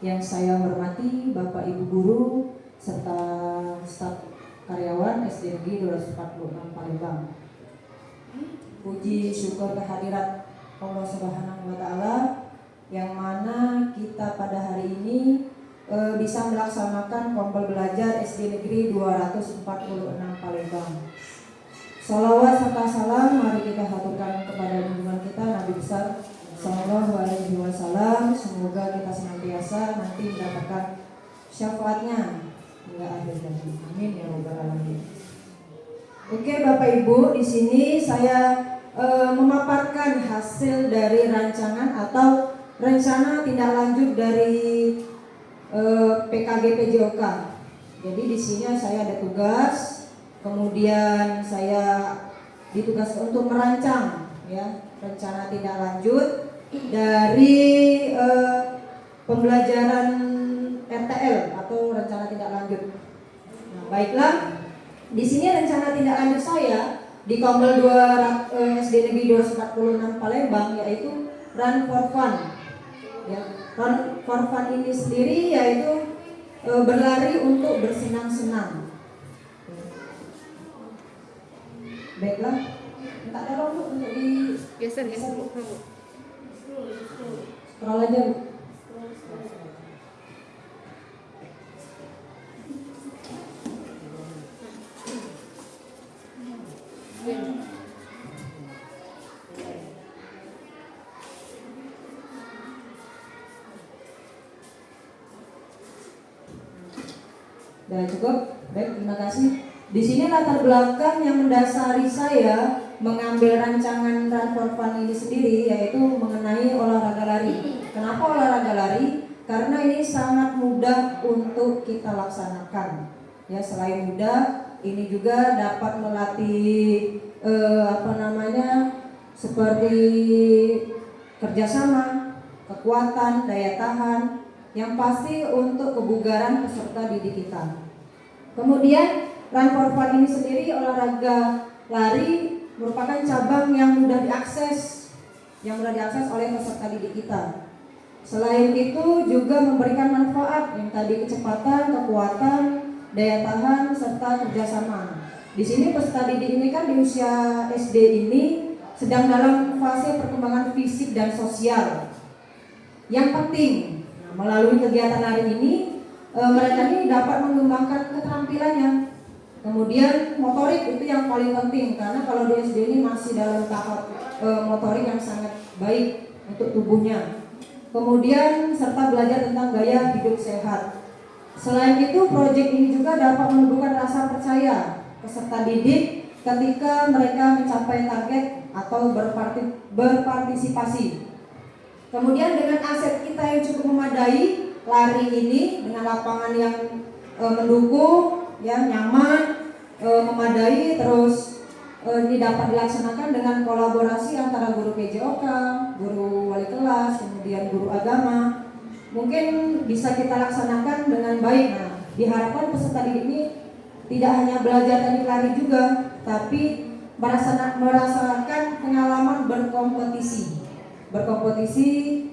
Yang saya hormati Bapak Ibu Guru serta staf karyawan SD Negeri 246 Palembang. Puji syukur kehadirat Allah Subhanahu wa Ta'ala yang mana kita pada hari ini bisa melaksanakan kompel belajar SD Negeri 246 Palembang. Salawat serta salam mari kita haturkan kepada junjungan kita Nabi besar Sallallahu Alaihi Wasallam. Semoga kita senantiasa nanti mendapatkan syafaatnya hingga akhir zaman. Amin ya rabbal alamin. Oke Bapak Ibu, di sini saya memaparkan hasil dari rancangan atau rencana tindak lanjut dari PKG PJOK. Jadi di sini saya ada tugas, kemudian saya ditugaskan untuk merancang ya rencana tindak lanjut dari pembelajaran RTL atau rencana tindak lanjut. Nah, baiklah, di sini rencana tindak lanjut saya di Kompel 2 SD Negeri 246 Palembang yaitu Run for Fun. Ya, Run for Fun ini sendiri yaitu berlari untuk bersenang-senang. Baiklah, minta tolong Bu untuk di geser. Scroll aja Bu. Sudah cukup? Baik, terima kasih. Di sini latar belakang yang mendasari saya mengambil rancangan Run for Fun ini sendiri yaitu mengenai olahraga lari. Kenapa olahraga lari? Karena ini sangat mudah untuk kita laksanakan. Ya, selain mudah, ini juga dapat melatih seperti kerjasama, kekuatan, daya tahan, yang pasti untuk kebugaran peserta didik kita. Kemudian Run for Fun ini sendiri olahraga lari merupakan cabang yang mudah diakses oleh peserta didik kita. Selain itu juga memberikan manfaat yang tadi kecepatan, kekuatan, daya tahan serta kerjasama. Di sini peserta didik ini kan di usia SD ini sedang dalam fase perkembangan fisik dan sosial. Yang penting melalui kegiatan lari ini mereka ini dapat mengembangkan keterampilannya. Kemudian motorik itu yang paling penting karena kalau di SD ini masih dalam tahap motorik yang sangat baik untuk tubuhnya. Kemudian serta belajar tentang gaya hidup sehat. Selain itu proyek ini juga dapat menumbuhkan rasa percaya peserta didik ketika mereka mencapai target atau berpartisipasi. Kemudian dengan aset kita yang cukup memadai, lari ini dengan lapangan yang mendukung, ya nyaman, memadai, terus ini dapat dilaksanakan dengan kolaborasi antara guru PJOK, guru wali kelas, kemudian guru agama. Mungkin bisa kita laksanakan dengan baik. Nah, diharapkan peserta didik ini tidak hanya belajar teknik lari juga, tapi merasakan pengalaman berkompetisi,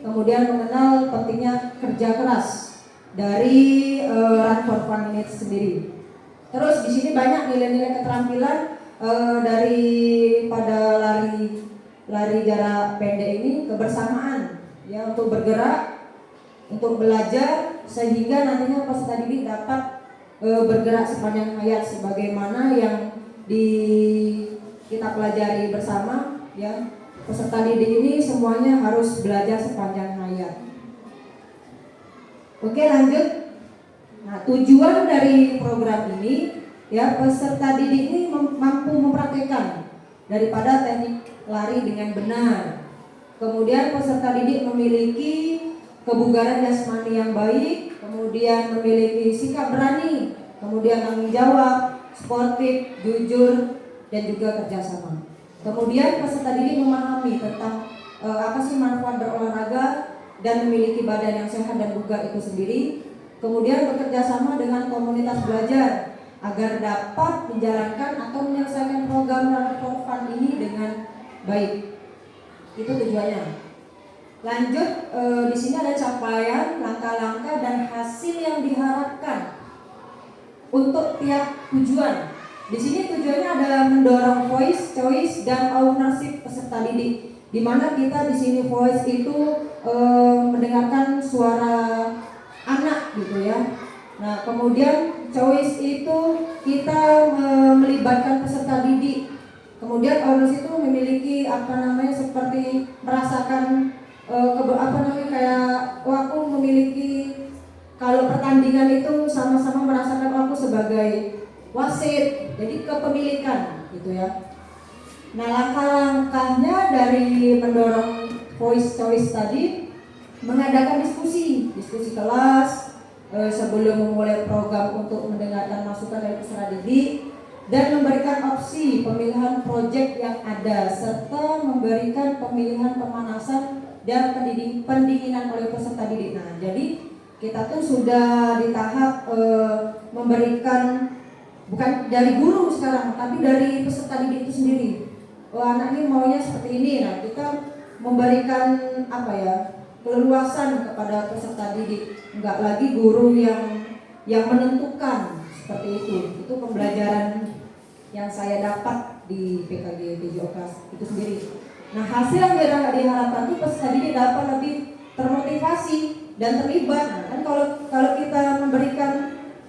kemudian mengenal pentingnya kerja keras dari Run for Fun ini sendiri. Terus di sini banyak nilai-nilai keterampilan daripada lari jarak pendek ini, kebersamaan, ya untuk bergerak, untuk belajar sehingga nantinya peserta didik dapat bergerak sepanjang hayat sebagaimana yang kita pelajari bersama, ya. Peserta didik ini semuanya harus belajar sepanjang hayat. Oke, lanjut. Nah, tujuan dari program ini, ya, peserta didik ini mampu mempraktikkan daripada teknik lari dengan benar. Kemudian peserta didik memiliki kebugaran jasmani yang baik, kemudian memiliki sikap berani, kemudian tanggung jawab, sportif, jujur, dan juga kerjasama. Kemudian peserta didik memahami tentang apa sih manfaat berolahraga dan memiliki badan yang sehat dan bugar itu sendiri. Kemudian bekerja sama dengan komunitas belajar agar dapat menjalankan atau menyelesaikan program Run for Fun ini dengan baik. Itu tujuannya. Lanjut, di sini ada capaian, langkah-langkah dan hasil yang diharapkan untuk tiap tujuan. Di sini tujuannya adalah mendorong voice, choice, dan ownership peserta didik. Di mana kita di sini voice itu mendengarkan suara anak gitu ya. Nah, kemudian choice itu kita melibatkan peserta didik. Kemudian ownership itu memiliki seperti merasakan kayak aku memiliki, kalau pertandingan itu sama-sama merasakan aku sebagai wasit, jadi kepemilikan gitu ya. Nah, langkah-langkahnya dari mendorong voice choice tadi, mengadakan diskusi kelas sebelum memulai program untuk mendengarkan masukan dari peserta didik dan memberikan opsi pemilihan proyek yang ada serta memberikan pemilihan pemanasan dan pendinginan oleh peserta didik. Nah, jadi kita tuh sudah di tahap memberikan, bukan dari guru sekarang, tapi dari peserta didik itu sendiri. Anak ini maunya seperti ini. Nah, kita memberikan keleluasan kepada peserta didik. Enggak lagi guru yang menentukan seperti itu. Itu pembelajaran yang saya dapat di PKG PJOKAS itu sendiri. Nah, hasil yang diharapkan itu peserta didik dapat lebih termotivasi dan terlibat. Nah, kan kalau kita memberikan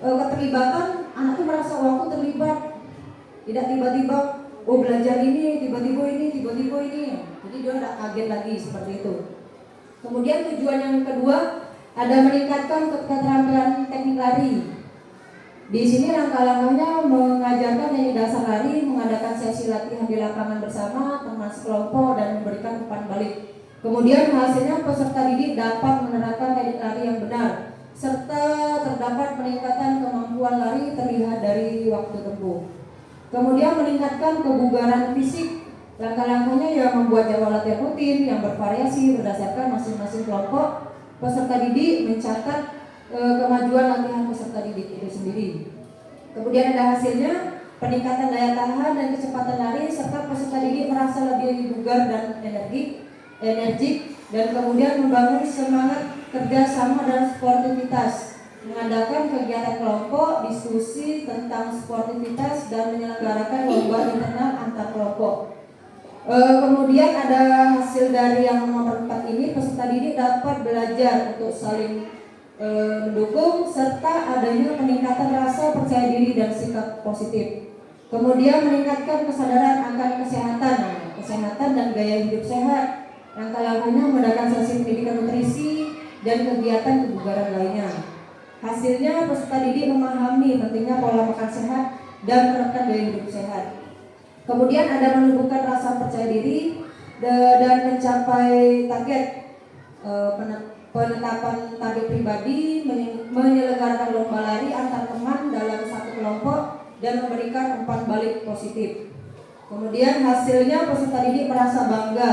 keterlibatan, anak itu merasa aku terlibat, tidak tiba-tiba belajar ini, tiba-tiba ini. Jadi dia tidak kaget lagi seperti itu. Kemudian tujuan yang kedua ada meningkatkan keterampilan teknik lari. Di sini langkah-langkahnya mengajarkan teknik dasar lari, mengadakan sesi latihan di lapangan bersama teman sekelompok dan memberikan umpan balik. Kemudian hasilnya peserta didik dapat menerapkan teknik lari yang benar, serta terdapat peningkatan kemampuan lari terlihat dari waktu tempuh. Kemudian meningkatkan kebugaran fisik. Langkah-langkahnya yang membuat jadwal latihan rutin yang bervariasi berdasarkan masing-masing kelompok peserta didik, mencatat kemajuan latihan peserta didik itu sendiri. Kemudian ada hasilnya peningkatan daya tahan dan kecepatan lari serta peserta didik merasa lebih bugar dan energik dan kemudian membangun semangat kerjasama dan sportivitas, mengadakan kegiatan kelompok, diskusi tentang sportivitas dan menyelenggarakan lomba internal antar kelompok. Kemudian ada hasil dari yang nomor 4 ini, peserta didik dapat belajar untuk saling mendukung serta adanya peningkatan rasa percaya diri dan sikap positif. Kemudian meningkatkan kesadaran akan kesehatan dan gaya hidup sehat. Langkah-langkahnya mengadakan sesi pendidikan nutrisi dan kegiatan kebugaran lainnya. Hasilnya peserta didik memahami pentingnya pola makan sehat dan menerapkan gaya hidup sehat. Kemudian ada menumbuhkan rasa percaya diri dan mencapai target penetapan target pribadi, menyelenggarakan lomba lari antar teman dalam satu kelompok dan memberikan umpan balik positif. Kemudian hasilnya peserta didik merasa bangga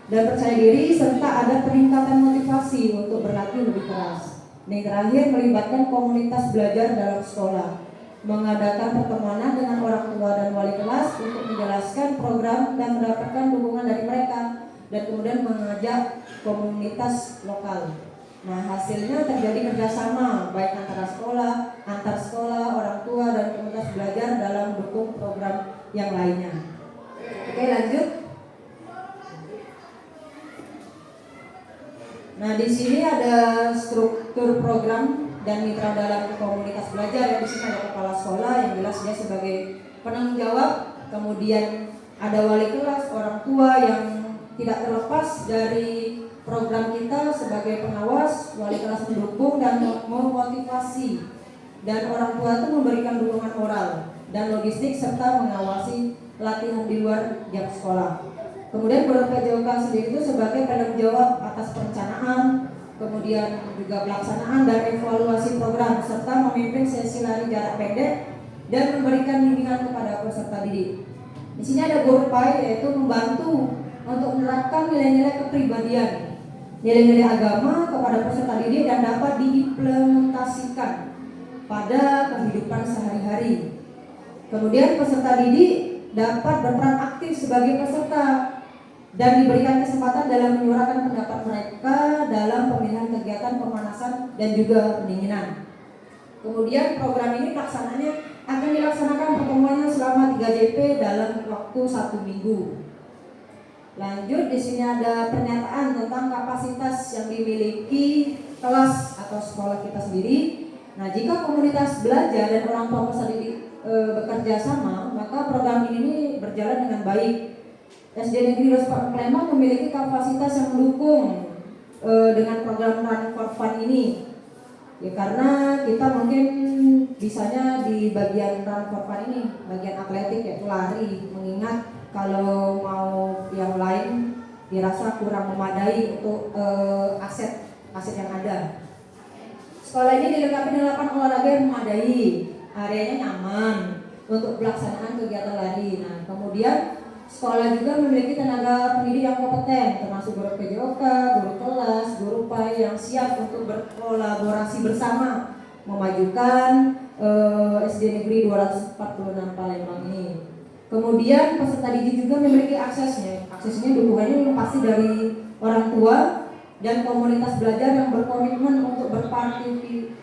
dan percaya diri serta ada peningkatan motivasi untuk berlatih lebih keras. Yang terakhir melibatkan komunitas belajar dalam sekolah, mengadakan pertemanan dengan orang tua dan wali kelas untuk menjelaskan program dan mendapatkan dukungan dari mereka, dan kemudian mengajak komunitas lokal. Nah, hasilnya terjadi kerjasama baik antar sekolah, orang tua dan komunitas belajar dalam mendukung program yang lainnya. Oke, lanjut. Nah, di sini ada struktur program dan mitra dalam komunitas belajar. Di sini ada kepala sekolah yang jelas dia sebagai penanggung jawab, kemudian ada wali kelas, orang tua yang tidak terlepas dari program kita sebagai pengawas, wali kelas mendukung dan memotivasi, dan orang tua itu memberikan dukungan moral dan logistik serta mengawasi latihan di luar jam sekolah. Kemudian PJOKAS sendiri itu sebagai penanggung jawab atas perencanaan, kemudian juga pelaksanaan dan evaluasi program serta memimpin sesi lari jarak pendek dan memberikan bimbingan kepada peserta didik. Di sini ada GoPay, yaitu membantu untuk menerapkan nilai-nilai kepribadian, nilai-nilai agama kepada peserta didik dan dapat diimplementasikan pada kehidupan sehari-hari. Kemudian peserta didik dapat berperan aktif sebagai peserta dan diberikan kesempatan dalam menyuarakan pendapat mereka dalam pemilihan kegiatan pemanasan dan juga pendinginan. Kemudian program ini pelaksananya akan dilaksanakan pertemuannya selama 3 JP dalam waktu 1 minggu. Lanjut, di sini ada pernyataan tentang kapasitas yang dimiliki kelas atau sekolah kita sendiri. Nah, jika komunitas belajar dan orang tua peserta didik bekerja sama, maka program ini berjalan dengan baik. SD Negeri 24 Palembang memiliki kapasitas yang mendukung dengan program Run for Fun ini. Ya, karena kita mungkin bisanya di bagian Run for Fun ini, bagian atletik yaitu lari, mengingat kalau mau yang lain dirasa kurang memadai untuk aset yang ada. Sekolah ini dilengkapi dengan 8 olahraga yang memadai, areanya nyaman untuk pelaksanaan kegiatan lari. Nah, kemudian sekolah juga memiliki tenaga pendidik yang kompeten, termasuk guru PJOK, guru kelas, guru PAI yang siap untuk berkolaborasi bersama memajukan SD Negeri 246 Palembang ini. Kemudian peserta didik juga memiliki aksesnya dukungannya yang pasti dari orang tua dan komunitas belajar yang berkomitmen untuk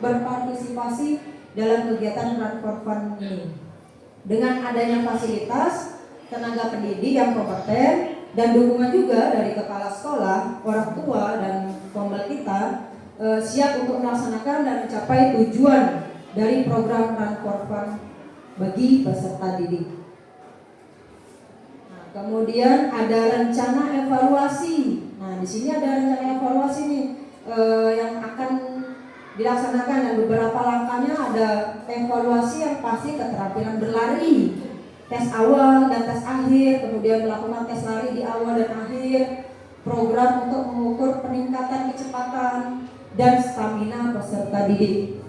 berpartisipasi dalam kegiatan Run for Fun ini. Dengan adanya fasilitas, tenaga pendidik yang kompeten, dan dukungan juga dari kepala sekolah, orang tua, dan pembel kita siap untuk melaksanakan dan mencapai tujuan dari program Run for Fun bagi peserta didik. Nah, kemudian ada rencana evaluasi. Nah, di sini ada rencana evaluasi nih yang akan dilaksanakan, dan beberapa langkahnya ada evaluasi yang pasti keterampilan berlari, tes awal dan tes akhir, kemudian melakukan tes lari di awal dan akhir, program untuk mengukur peningkatan kecepatan dan stamina peserta didik.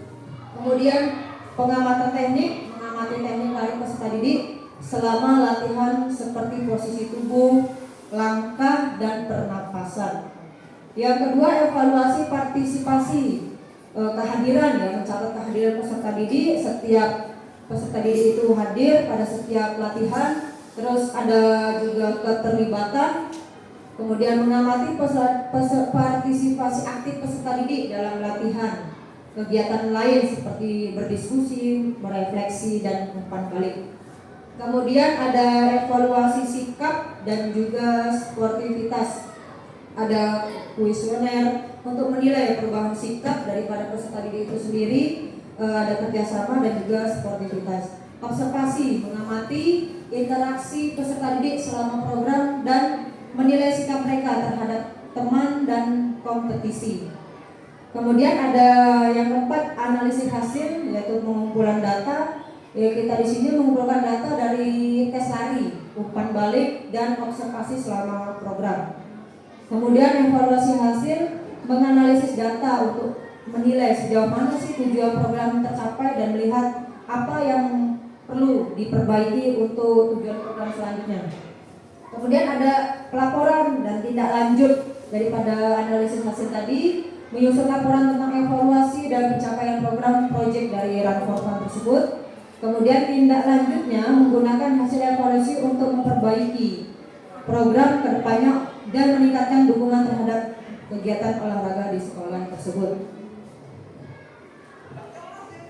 Kemudian pengamatan teknik, mengamati teknik lari peserta didik selama latihan seperti posisi tubuh, langkah, dan pernapasan. Yang kedua, evaluasi partisipasi, kehadiran, ya, mencatat kehadiran peserta didik. Setiap peserta didik itu hadir pada setiap latihan, terus ada juga keterlibatan, kemudian mengamati partisipasi aktif peserta didik dalam latihan, kegiatan lain seperti berdiskusi, merefleksi, dan umpan balik. Kemudian ada evaluasi sikap dan juga sportivitas, ada kuesioner untuk menilai perubahan sikap daripada peserta didik itu sendiri, ada kerjasama dan juga sportivitas. Observasi, mengamati interaksi peserta didik selama program dan menilai sikap mereka terhadap teman dan kompetisi. Kemudian ada yang keempat, analisis hasil, yaitu pengumpulan data. Ya, kita di sini mengumpulkan data dari tes lari, umpan balik, dan observasi selama program. Kemudian evaluasi hasil, menganalisis data untuk menilai sejauh mana sih tujuan program tercapai dan melihat apa yang perlu diperbaiki untuk tujuan program selanjutnya. Kemudian ada pelaporan dan tindak lanjut daripada analisis hasil tadi, menyusun laporan tentang evaluasi dan pencapaian program proyek dari Run for Fun tersebut. Kemudian tindak lanjutnya menggunakan hasil evaluasi untuk memperbaiki program ke depannya dan meningkatkan dukungan terhadap kegiatan olahraga di sekolah tersebut.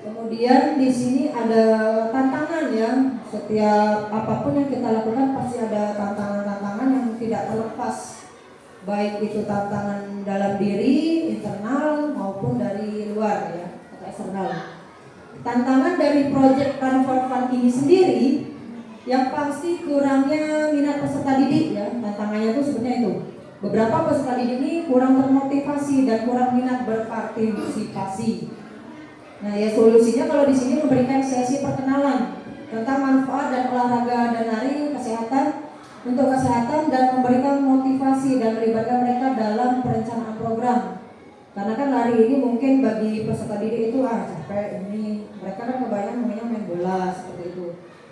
Kemudian di sini ada tantangan, ya. Setiap apapun yang kita lakukan pasti ada tantangan-tantangan yang tidak terlepas, baik itu tantangan dalam diri, internal maupun dari luar, ya, atau eksternal. Tantangan dari proyek Run for Fun ini sendiri yang pasti kurangnya minat peserta didik, ya. Tantangannya itu sebenarnya itu. Beberapa peserta didik ini kurang termotivasi dan kurang minat berpartisipasi. Nah, ya, solusinya kalau di sini memberikan sesi perkenalan tentang manfaat dan olahraga dan lari kesehatan untuk kesehatan dan memberikan motivasi dan melibatkan mereka dalam perencanaan program. Karena kan lari ini mungkin bagi peserta didik itu capek, ini mereka kan kebanyakan maunya main bola seperti itu.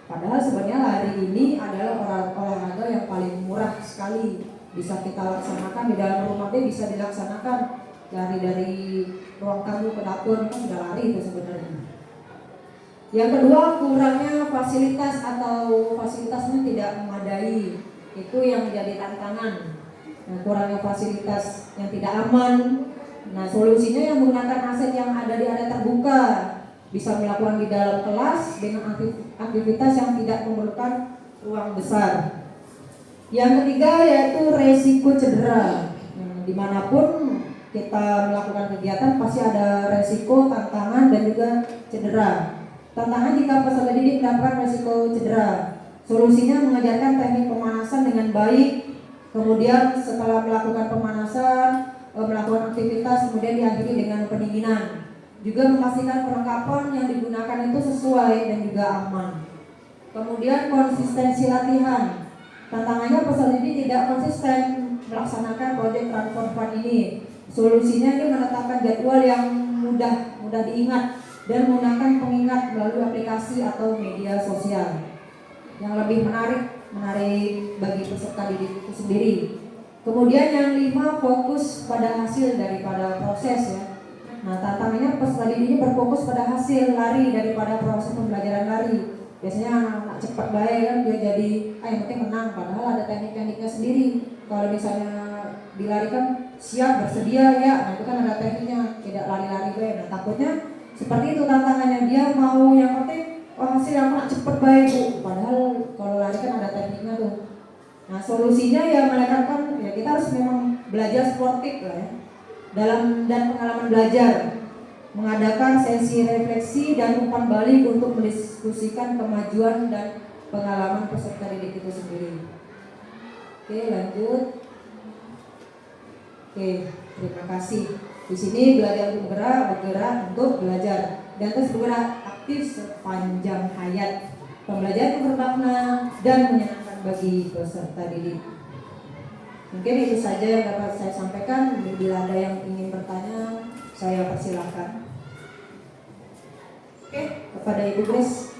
Padahal sebenarnya lari ini adalah olahraga yang paling murah sekali, bisa kita laksanakan di dalam rumah deh, bisa dilaksanakan. Lari dari ruang tamu ke dapur kan sudah lari itu sebenarnya. Yang kedua, kurangnya fasilitas atau fasilitasnya tidak memadai. Itu yang menjadi tantangan. Nah, kurangnya fasilitas yang tidak aman. Nah, solusinya yang menggunakan aset yang ada di area terbuka, bisa melakukan di dalam kelas dengan aktivitas yang tidak memerlukan ruang besar. Yang ketiga yaitu resiko cedera. Nah, dimanapun kita melakukan kegiatan pasti ada resiko, tantangan, dan juga cedera. Tantangan jika peserta didik mendapatkan resiko cedera. Solusinya mengajarkan teknik pemanasan dengan baik. Kemudian setelah melakukan pemanasan, melakukan aktivitas, kemudian diakhiri dengan pendinginan. Juga memastikan perlengkapan yang digunakan itu sesuai dan juga aman. Kemudian konsistensi latihan. Tantangannya peserta didik tidak konsisten melaksanakan proyek transfer fund ini. Solusinya ini menetapkan jadwal yang mudah diingat dan menggunakan pengingat melalui aplikasi atau media sosial yang lebih menarik bagi peserta didik itu sendiri. Kemudian yang 5, fokus pada hasil daripada proses ya. Nah, tantangannya peserta didik ini berfokus pada hasil lari daripada proses pembelajaran lari. Biasanya anak-anak cepat baik kan, dia jadi yang penting menang, padahal ada teknik-tekniknya sendiri. Kalau misalnya dilarikan siap bersedia ya, nah itu kan ada tekniknya, tidak lari-lari baik. Nah, takutnya seperti itu tantangannya, dia mau yang penting hasil yang cepat baik Bu, padahal kalau lari kan ada tekniknya tuh. Nah, solusinya ya mereka kan ya kita harus memang belajar sportif lah ya, dalam dan pengalaman belajar, mengadakan sesi refleksi dan umpan balik untuk mendiskusikan kemajuan dan pengalaman peserta didik itu sendiri. Oke, lanjut. Oke, terima kasih. Di sini belajar untuk bergerak untuk belajar dan terus bergerak aktif sepanjang hayat. Pembelajaran yang bermakna dan menyenangkan bagi peserta didik. Mungkin itu saja yang dapat saya sampaikan. Bila ada yang ingin bertanya, saya persilahkan. Oke, kepada Ibu Grace.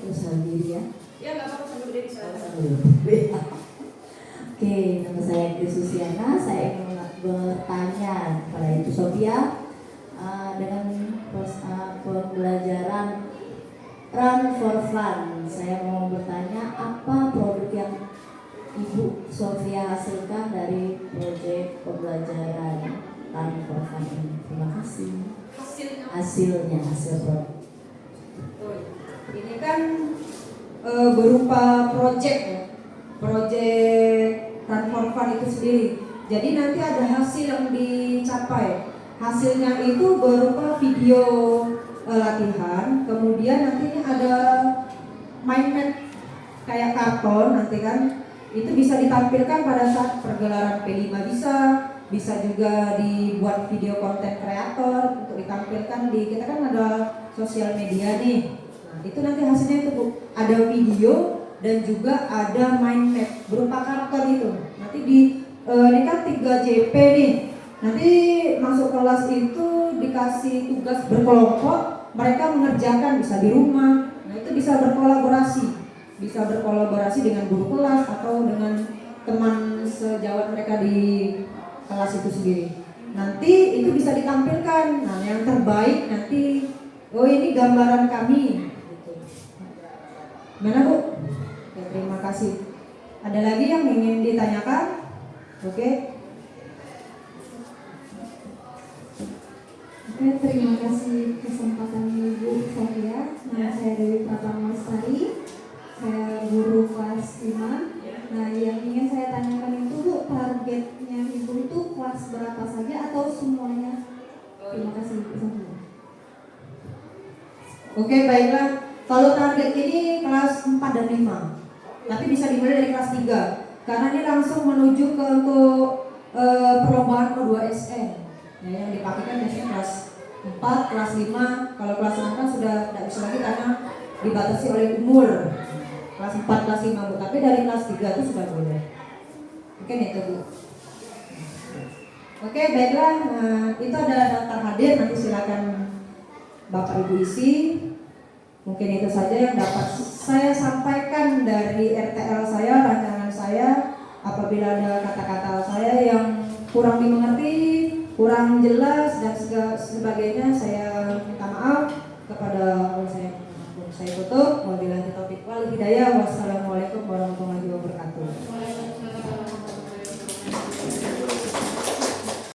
Terus diri ya. Ya, nggak apa-apa, sambil berdiri saya. Oke, nama saya Grace Susiana. Saya ingin bertanya kepada Ibu Sofia dengan pembelajaran Run for Fun. Saya mau bertanya apa produk yang Ibu Sofia hasilkan dari proyek pembelajaran Run for Fun ini. Terima kasih. Hasil produk. Ini kan berupa proyek ya, proyek Run for Fun itu sendiri. Jadi nanti ada hasil yang dicapai. Hasilnya itu berupa video latihan, kemudian nantinya ada mind map kayak karton nanti kan, itu bisa ditampilkan pada saat pergelaran P5 bisa juga dibuat video konten kreator untuk ditampilkan di, kita kan ada sosial media nih. Nah, itu nanti hasilnya itu Bu, ada video dan juga ada mind map berupa karton itu. Nanti ini kan 3 JP nih. Nanti masuk kelas itu dikasih tugas berkelompok, mereka mengerjakan bisa di rumah. Nah, itu bisa berkolaborasi dengan guru kelas atau dengan teman sejawat mereka di kelas itu sendiri. Nanti itu bisa ditampilkan. Nah, yang terbaik nanti, ini gambaran kami. Mana Bu? Ya, terima kasih. Ada lagi yang ingin ditanyakan? Oke. Oke, terima kasih kesempatan Ibu Sofia. Nama saya Dewi Pratama Lestari. Saya guru kelas 5. Nah, yang ingin saya tanyakan itu Bu, targetnya Ibu itu kelas berapa saja atau semuanya? Terima kasih Ibu Sofia. Oke, baiklah. Kalau target ini kelas 4 dan 5. Tapi bisa dimulai dari kelas 3. Karena ini langsung menuju ke untuk perlombaan O2SN. Nah, yang dipakai kan biasanya kelas 4, kelas 5. Kalau kelas 6 kan sudah tidak bisa lagi karena dibatasi oleh umur. Kelas 4, kelas 5 Bu. Tapi dari kelas 3 itu sudah boleh. Mungkin itu Bu. Oke, baiklah. Itu ada daftar hadir. Nanti silakan Bapak Ibu isi. Mungkin itu saja yang dapat saya sampaikan dari RTL saya, rancangan saya. Apabila ada kata-kata saya yang kurang dimengerti, kurang jelas dan sebagainya, saya minta maaf kepada Allah. Saya tutup. Wabillahi taufiq wal hidayah. Wassalamualaikum.